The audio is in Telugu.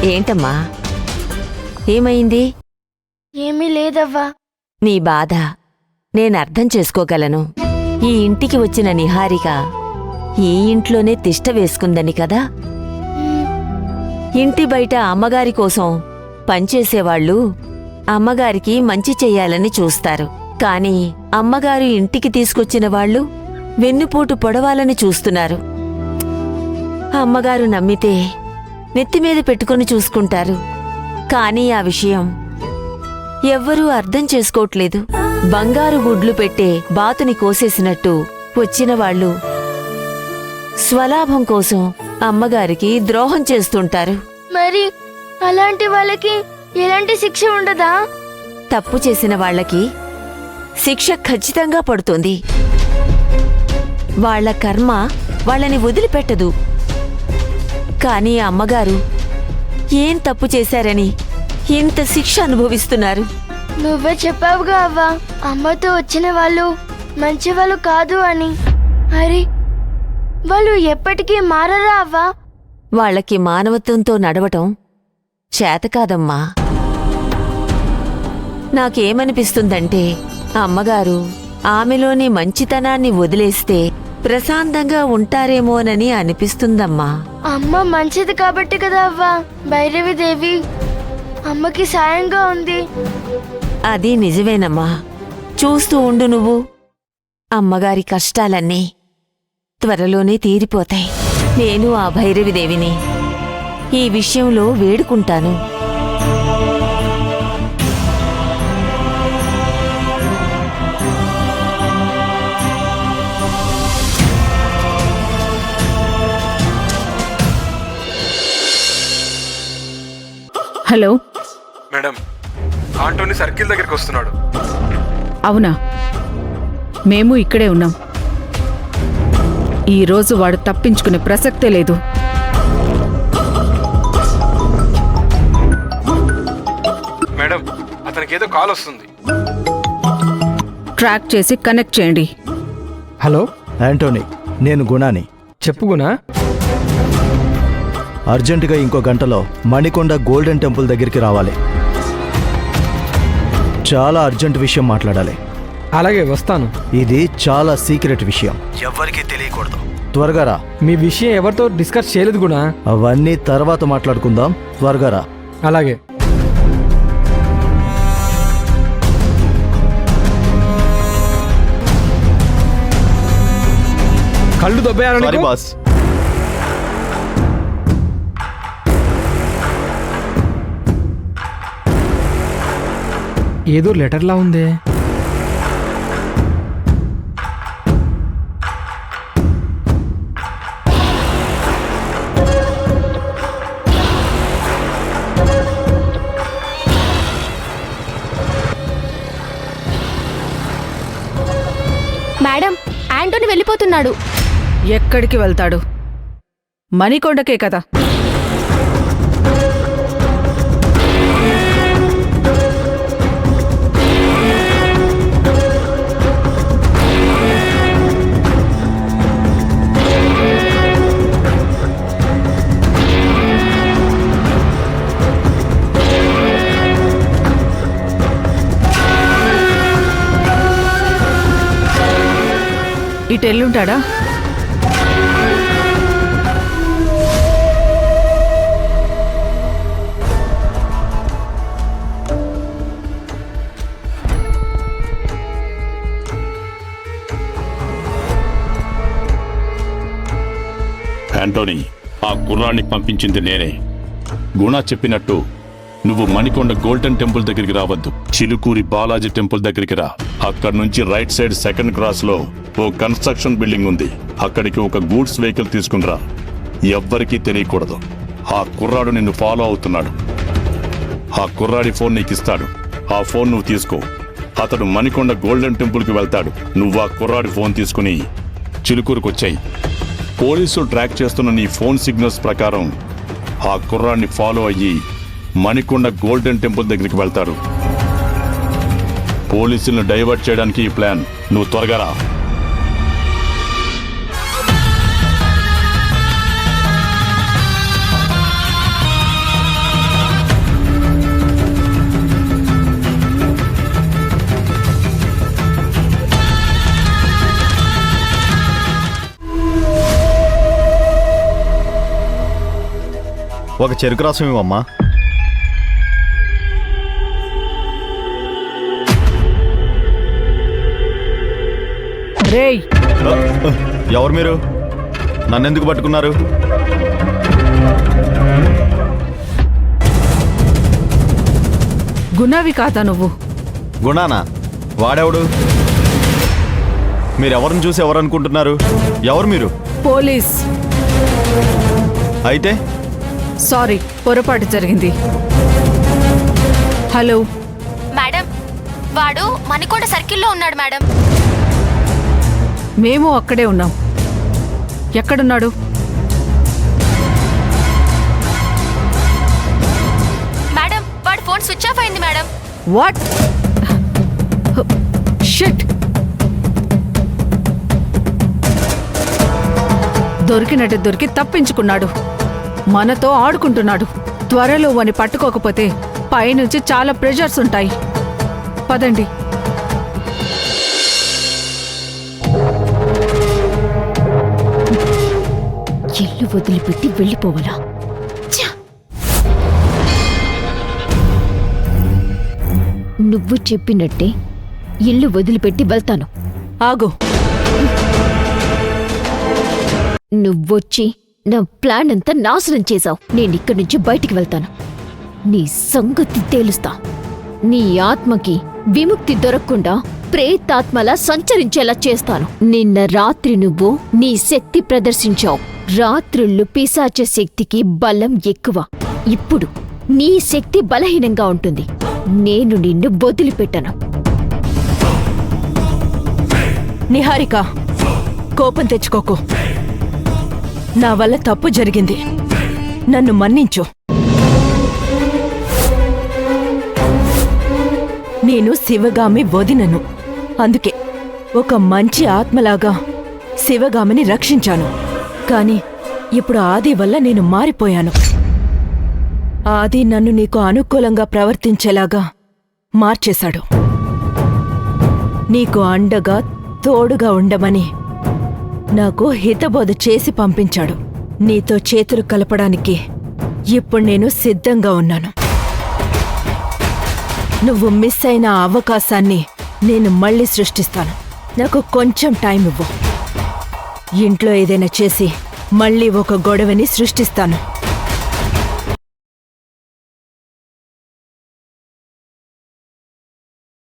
ఏంటమ్మా, ఏమైంది? ఏమీ లేదవ్వా. నీ బాధ నేనర్థం చేసుకోగలను. ఈ ఇంటికి వచ్చిన నిహారిక ఈ ఇంట్లోనే తిష్ట వేసుకుందని కదా. ఇంటి బయట అమ్మగారి కోసం పనిచేసేవాళ్లు అమ్మగారికి మంచి చెయ్యాలని చూస్తారు. కాని అమ్మగారు ఇంటికి తీసుకొచ్చిన వాళ్లు వెన్నుపోటు పొడవాలని చూస్తున్నారు. అమ్మగారు నమ్మితే నెత్తిమీద పెట్టుకుని చూసుకుంటారు. కానీ ఆ విషయం ఎవ్వరూ అర్థం చేసుకోవట్లేదు. బంగారు గుడ్లు పెట్టే బాతుని కోసేసినట్టు వచ్చినవాళ్లు స్వలాభం కోసం అమ్మగారికి ద్రోహం చేస్తుంటారు. మరి అలాంటి వాళ్ళకి ఎలాంటి శిక్ష ఉండదా? తప్పు చేసిన వాళ్లకి శిక్ష ఖచ్చితంగా పడుతుంది. వాళ్ల కర్మ వాళ్ళని వదిలిపెట్టదు. కానీ అమ్మగారు ఏం తప్పు చేశారని ఇంత శిక్ష అనుభవిస్తున్నారు. నువ్వే చెప్పావుగా అవ్వా, అమ్మతో వచ్చిన వాళ్ళు మంచివాళ్ళు కాదు అని. అరే, వాళ్ళు ఎప్పటికీ మారరా అవ్వా? వాళ్లకి మానవత్వంతో నడవటం చేతకాదమ్మా. నాకేమనిపిస్తుందంటే అమ్మగారు ఆమెలోని మంచితనాన్ని వదిలేస్తే ప్రశాంతంగా ఉంటారేమోనని అనిపిస్తుందమ్మా. అమ్మ మంచిది కాబట్టి కదా అవ్వా భైరవిదేవి అమ్మకి సాయంగా ఉంది. అది నిజమేనమ్మా. చూస్తూ ఉండు నువ్వు. అమ్మగారి కష్టాలన్నీ త్వరలోనే తీరిపోతాయి. నేను ఆ భైరవిదేవిని ఈ విషయంలో వేడుకుంటాను. హలో మేడం, ఆంటోనీ సర్కిల్ దగ్గరికి వస్తున్నాడు. అవునా? మేము ఇక్కడే ఉన్నాం. ఈరోజు వాడు తప్పించుకునే ప్రసక్తే లేదు. మేడం, అతనికి ఏదో కాల్ వస్తుంది. ట్రాక్ చేసి కనెక్ట్ చేయండి. హలో యాంటోనీ, నేను గుణాని. చెప్పు గుణా. అర్జెంటుగా ఇంకో గంటలో మణికొండ గోల్డెన్ టెంపుల్ దగ్గరికి రావాలి. చాలా అర్జెంట్ విషయం మాట్లాడాలి. అలాగే వస్తాను. ఇది చాలా సీక్రెట్ విషయం, ఎవ్వరికీ తెలియకూడదు. త్వరగా రా. మీ విషయం ఎవరితో డిస్కస్ చేయలేదు గుణా. అవన్నీ తర్వాత మాట్లాడుకుందాం. త్వరగా రా. అలాగే. కళ్ళు దొబ్బేయాలని బాస్. ఏదో లెటర్లా ఉందే. మేడం, ఆంటోనీ వెళ్ళిపోతున్నాడు. ఎక్కడికి వెళ్తాడు? మణికొండకే కదా. ఇటెల్లుంటాడా? యాంటోనీ, ఆ గుర్రాన్ని పంపించింది నేనే. గుణ చెప్పినట్టు నువ్వు మణికొండ గోల్డెన్ టెంపుల్ దగ్గరికి రావద్దు. చిలుకూరి బాలాజీ టెంపుల్ దగ్గరికి రా. అక్కడి నుంచి రైట్ సైడ్ సెకండ్ క్రాస్ లో ఓ కన్స్ట్రక్షన్ బిల్డింగ్ ఉంది. అక్కడికి ఒక గూడ్స్ వెహికల్ తీసుకునిరా. ఎవ్వరికీ తెలియకూడదు. ఆ కుర్రాడు నిన్ను ఫాలో అవుతున్నాడు. ఆ కుర్రాడి ఫోన్ నీకు ఇస్తాడు. ఆ ఫోన్ నువ్వు తీసుకో. అతడు మణికొండ గోల్డెన్ టెంపుల్కి వెళ్తాడు. నువ్వు ఆ కుర్రాడి ఫోన్ తీసుకుని చిలుకూరుకు వచ్చాయి. పోలీసులు ట్రాక్ చేస్తున్న నీ ఫోన్ సిగ్నల్స్ ప్రకారం ఆ కుర్రాడిని ఫాలో అయ్యి మణికొండ గోల్డెన్ టెంపుల్ దగ్గరికి వెళ్తారు. పోలీసులను డైవర్ట్ చేయడానికి ఈ ప్లాన్. నువ్వు త్వరగా రా. ఒక చెరుకు రసం ఇవ్వమ్మా. రేయ్, ఎవరు మీరు? నన్నెందుకు పట్టుకున్నారు? గుణవి కాదా నువ్వు? గుణానా? వాడెవడు? మీరెవరిని చూసి ఎవరు అనుకుంటున్నారు? ఎవరు మీరు? పోలీస్. అయితే సారీ, పొరపాటు జరిగింది. హలో మేడం, వాడు మణికొండ సర్కిల్లో ఉన్నాడు మేడం. మేము అక్కడే ఉన్నాం. ఎక్కడున్నాడు? మేడం, వాడి ఫోన్ స్విచ్ ఆఫ్ అయింది మేడం. వాట్? షిట్. దొరికినట్టు దొరికి తప్పించుకున్నాడు. మనతో ఆడుకుంటున్నాడు. త్వరలో వాని పట్టుకోకపోతే పైనుంచి చాలా ప్రెషర్స్ ఉంటాయి. పదండి. ఇల్లు వదిలిపెట్టి వెళ్ళిపోవాలా? ఛ! నువ్వు చెప్పినట్టే ఇల్లు వదిలిపెట్టి వెళ్తాను. ఆగు. నువ్వొచ్చి నా ప్లాన్ అంతా నాశనం చేశావు. నేనిక్కడి నుంచి బయటికి వెళ్తాను. నీ సంగతి తేలుస్తా. నీ ఆత్మకి విముక్తి దొరకకుండా ప్రేతాత్మలా సంచరించేలా చేస్తాను. నిన్న రాత్రి నువ్వు నీ శక్తి ప్రదర్శించావు. రాత్రుళ్ళు పిశాచ శక్తికి బలం ఎక్కువ. ఇప్పుడు నీ శక్తి బలహీనంగా ఉంటుంది. నేను నిన్ను వదిలిపెట్టను. నిహారిక, కోపం తెచ్చుకోకు. నా వల్ల తప్పు జరిగింది. నన్ను మన్నించు. నేను శివగామి వదినను. అందుకే ఒక మంచి ఆత్మలాగా శివగామిని రక్షించాను. కాని ఇప్పుడు ఆది వల్ల నేను మారిపోయాను. ఆది నన్ను నీకు అనుకూలంగా ప్రవర్తించేలాగా మార్చేశాడు. నీకు అండగా తోడుగా ఉండమని నాకు హితబోధ చేసి పంపించాడు. నీతో చేతులు కలపడానికి ఇప్పుడు నేను సిద్ధంగా ఉన్నాను. నువ్వు మిస్ అయిన ఆ అవకాశాన్ని నేను మళ్ళీ సృష్టిస్తాను. నాకు కొంచెం టైం ఇవ్వు. ఇంట్లో ఏదైనా చేసి మళ్ళీ ఒక గొడవని సృష్టిస్తాను.